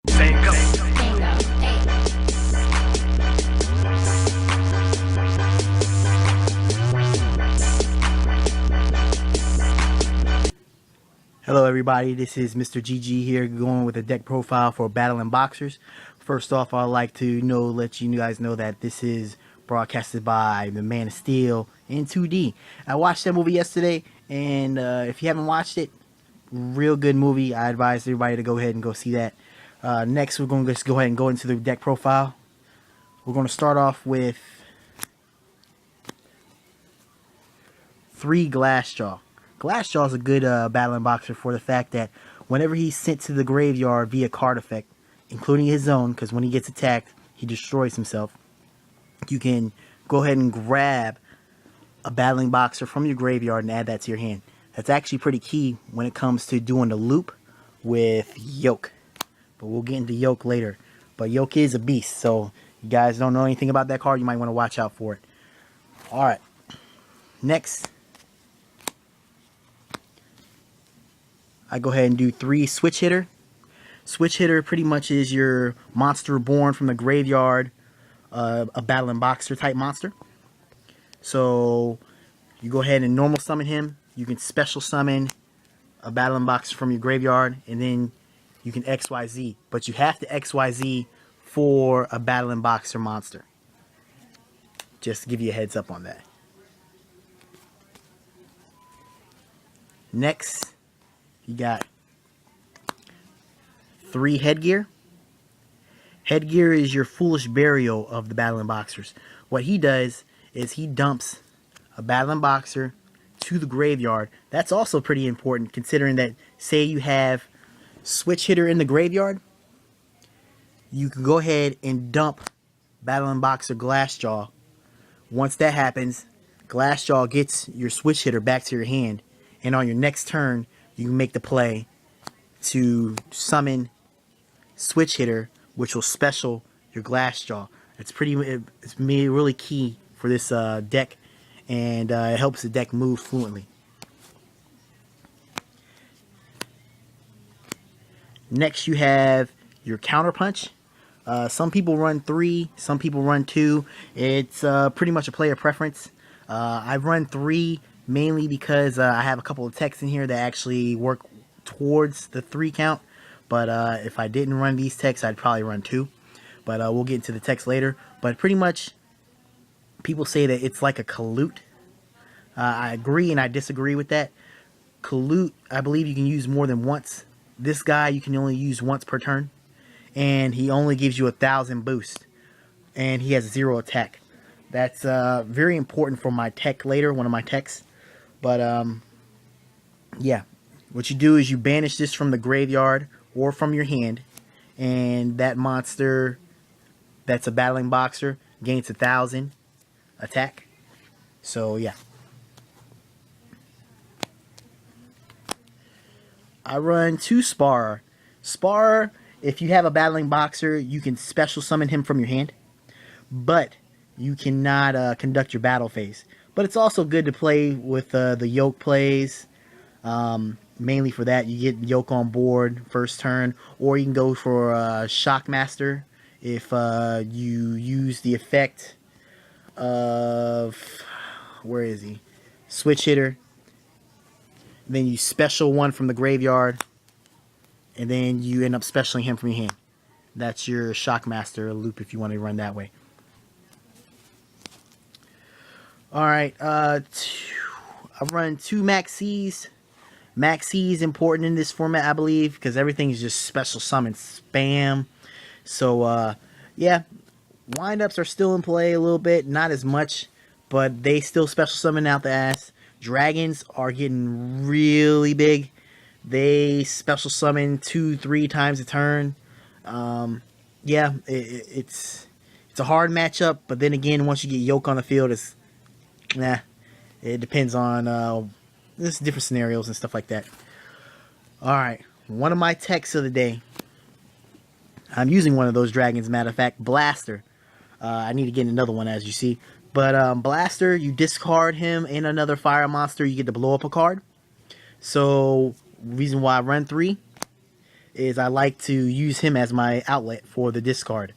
Bingo. Hello everybody, this is Mr. GG here going with a deck profile for Battlin boxers. First off, I'd like to let you guys know that this is broadcasted by the Man of Steel in 2D. I watched that movie yesterday, and if you haven't watched it, real good movie. I advise everybody to go ahead and go see that. Next, we're going to just go ahead and go into the deck profile. We're going to start off with 3 Glassjaw. Glassjaw is a good Battlin boxer for the fact that whenever he's sent to the graveyard via card effect, including his own, because when he gets attacked, he destroys himself, you can go ahead and grab a Battlin boxer from your graveyard and add that to your hand. That's actually pretty key when it comes to doing the loop with yoke. But we'll get into yoke later. But yoke is a beast, so you guys don't know anything about that card, you might want to watch out for it. Alright, next, I go ahead and do 3 switchhitter. Switchhitter pretty much is your monster born from the graveyard, a Battlin boxer type monster. So you go ahead and normal summon him. You can special summon a Battlin boxer from your graveyard, and then you can XYZ. But you have to XYZ for a Battlin boxer monster. Just to give you a heads up on that. Next, you got 3 headgear. Headgear is your foolish burial of the Battlin boxers. What he does is he dumps a Battlin boxer to the graveyard. That's also pretty important considering that, say you have switchhitter in the graveyard, you can go ahead and dump Battlin boxer Glassjaw. Once that happens, Glassjaw gets your switchhitter back to your hand, and on your next turn, you can make the play to summon switchhitter, which will special your Glassjaw. It's really key for this deck, and it helps the deck move fluently. Next, you have your counterpunch. Some people run 3, some people run 2. It's pretty much a player preference. I've run 3 mainly because I have a couple of techs in here that actually work towards the 3 count. But if I didn't run these techs, I'd probably run 2. But we'll get into the techs later. But pretty much, people say that it's like a colute. I agree and I disagree with that. Colute, I believe you can use more than once. This guy you can only use once per turn. And he only gives you 1,000 boost. And he has 0 attack. That's very important for my tech later, one of my techs. But, yeah. What you do is you banish this from the graveyard or from your hand. And that monster that's a Battlin boxer gains 1,000 attack. So, yeah. I run 2 Sparer. Sparer, if you have a Battlin boxer, you can special summon him from your hand. But you cannot conduct your battle phase. But it's also good to play with the yoke plays. Mainly for that, you get yoke on board first turn. Or you can go for Shockmaster if you use the effect of... Where is he? Switch hitter. Then you special one from the graveyard. And then you end up specialing him from your hand. That's your Shockmaster loop if you want to run that way. Alright, I run 2 maxx. Maxx is important in this format, I believe, because everything is just special summon spam. So, yeah, windups are still in play a little bit, not as much, but they still special summon out the ass. Dragons are getting really big. They special summon 2-3 times a turn. Yeah, it's a hard matchup, but then again, once you get yoke on the field, it's it depends on there's different scenarios and stuff like that. Alright, one of my techs of the day. I'm using one of those dragons, matter of fact, Blaster. I need to get another one, as you see. But Blaster, you discard him and another fire monster, you get to blow up a card. So, reason why I run 3 is I like to use him as my outlet for the discard.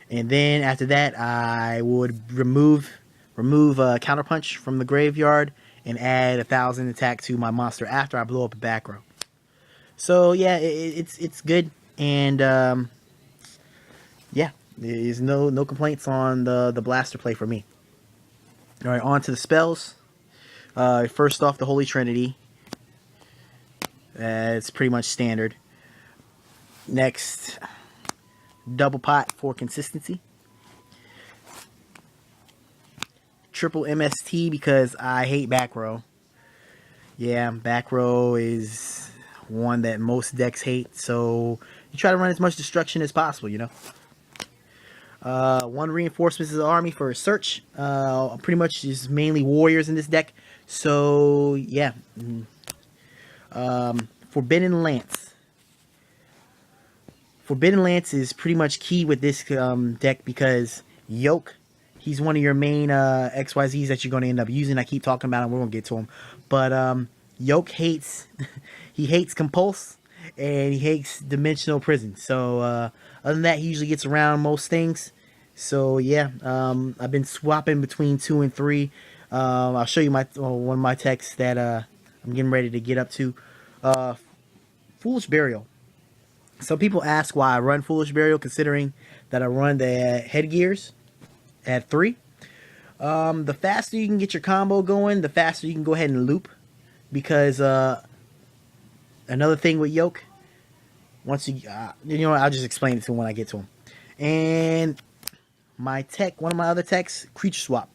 And then after that, I would remove counterpunch from the graveyard and add 1,000 attack to my monster after I blow up a back row. So yeah, it's good, and yeah, there's no complaints on the blaster play for me. All right, on to the spells. First off, the Holy Trinity. It's pretty much standard. Next, double pot for consistency. Triple MST because I hate back row. Yeah, back row is one that most decks hate, so you try to run as much destruction as possible, you know. One reinforcements of the army for a search. Pretty much is mainly warriors in this deck, so yeah. Forbidden Lance. Forbidden Lance is pretty much key with this deck because Yoke, he's one of your main XYZs that you're going to end up using. I keep talking about him. We're going to get to him. But Yoke hates, he hates Compulse, and he hates Dimensional Prison. So other than that, he usually gets around most things. So yeah, I've been swapping between 2 and 3. I'll show you one of my techs that I'm getting ready to get up to. Foolish Burial. Some people ask why I run Foolish Burial, considering that I run the headgears at 3. The faster you can get your combo going, the faster you can go ahead and loop. Because another thing with Yoke, once you know what, I'll just explain it to him when I get to him. And my tech, one of my other techs, Creature Swap.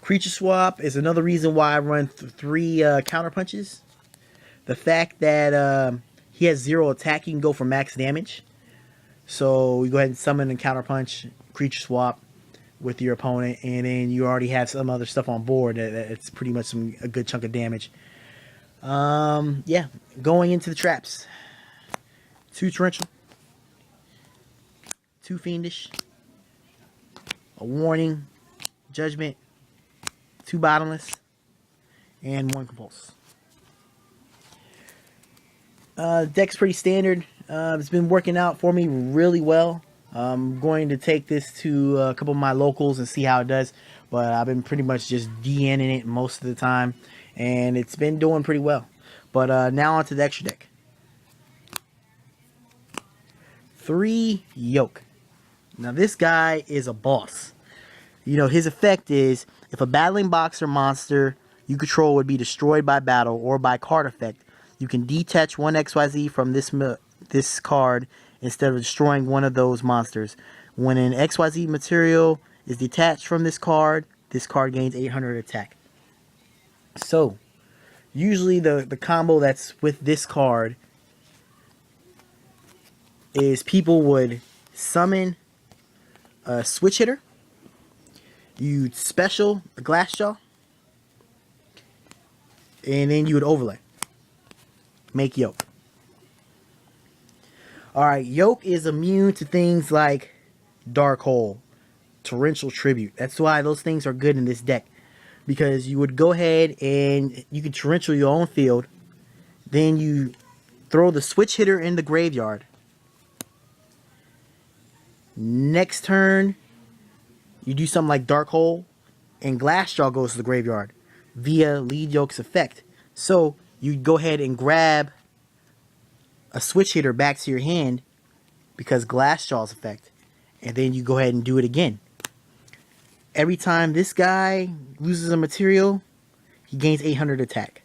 Creature Swap is another reason why I run 3 counter punches. The fact that he has 0 attack, you can go for max damage. So you go ahead and summon and counter punch, Creature Swap with your opponent, and then you already have some other stuff on board that's pretty much a good chunk of damage. Yeah, going into the traps. 2 torrential, 2 fiendish, a warning, judgement, 2 bottomless, and 1 compulsory. Deck's pretty standard. It's been working out for me really well. I'm going to take this to a couple of my locals and see how it does. But I've been pretty much just DNing it most of the time, and it's been doing pretty well. But now on to the extra deck. 3 yoke. Now this guy is a boss. You know, his effect is if a battling boxer monster you control would be destroyed by battle or by card effect, you can detach 1 XYZ from this card instead of destroying one of those monsters. When an XYZ material is detached from this card gains 800 attack. So, usually the combo that's with this card is people would summon a switchhitter, you'd special a Glassjaw, and then you would overlay. Make Yoke. Alright, Yoke is immune to things like Dark Hole, Torrential Tribute. That's why those things are good in this deck. Because you would go ahead and you can torrential your own field. Then you throw the switchhitter in the graveyard. Next turn, you do something like Dark Hole, and Glassjaw goes to the graveyard via Lead Yoke's effect. So you go ahead and grab a switchhitter back to your hand because Glassjaw's effect, and then you go ahead and do it again. Every time this guy loses a material, he gains 800 attack.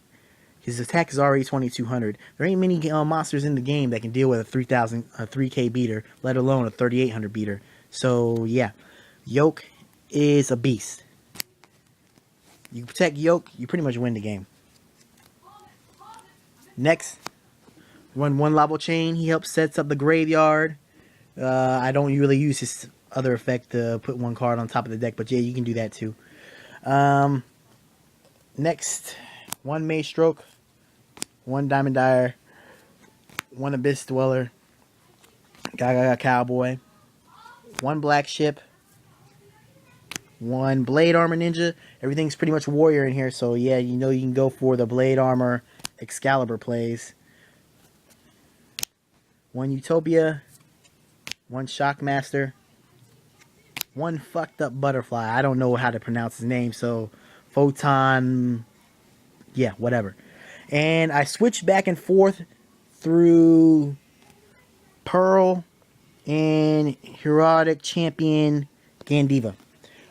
His attack is already 2200. There ain't many monsters in the game that can deal with a 3K beater, let alone a 3800 beater. So yeah, Yoke is a beast. You protect Yoke, you pretty much win the game. Next, run 1 lavalval chain. He helps sets up the graveyard. I don't really use his other effect to put 1 card on top of the deck, but yeah, you can do that too. Next, 1 maestroke, 1 diamond dyer, 1 abyss dweller, gagaga cowboy, 1 blackship, 1 blade armor ninja. Everything's pretty much warrior in here, so yeah, you know you can go for the blade armor Excalibur plays. 1 Utopia, 1 Shockmaster, 1 fucked up butterfly. I don't know how to pronounce his name, so photon, yeah, whatever. And I switched back and forth through Pearl and Heroic Champion Gandiva.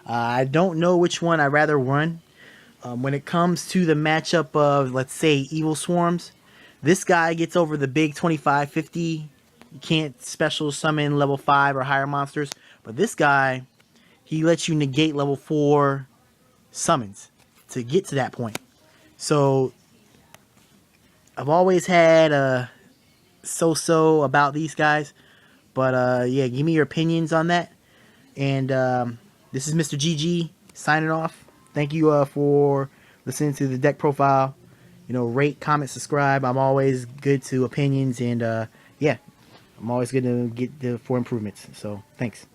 I don't know which one I'd rather run. When it comes to the matchup of, let's say, Evil Swarms, this guy gets over the big 25-50. You can't special summon level 5 or higher monsters. But this guy, he lets you negate level 4 summons to get to that point. So, I've always had a so-so about these guys. But, yeah, give me your opinions on that. And this is Mr. GG signing off. Thank you for listening to the deck profile. You know, rate, comment, subscribe. I'm always good to opinions, and yeah, I'm always good to get for improvements. So, thanks.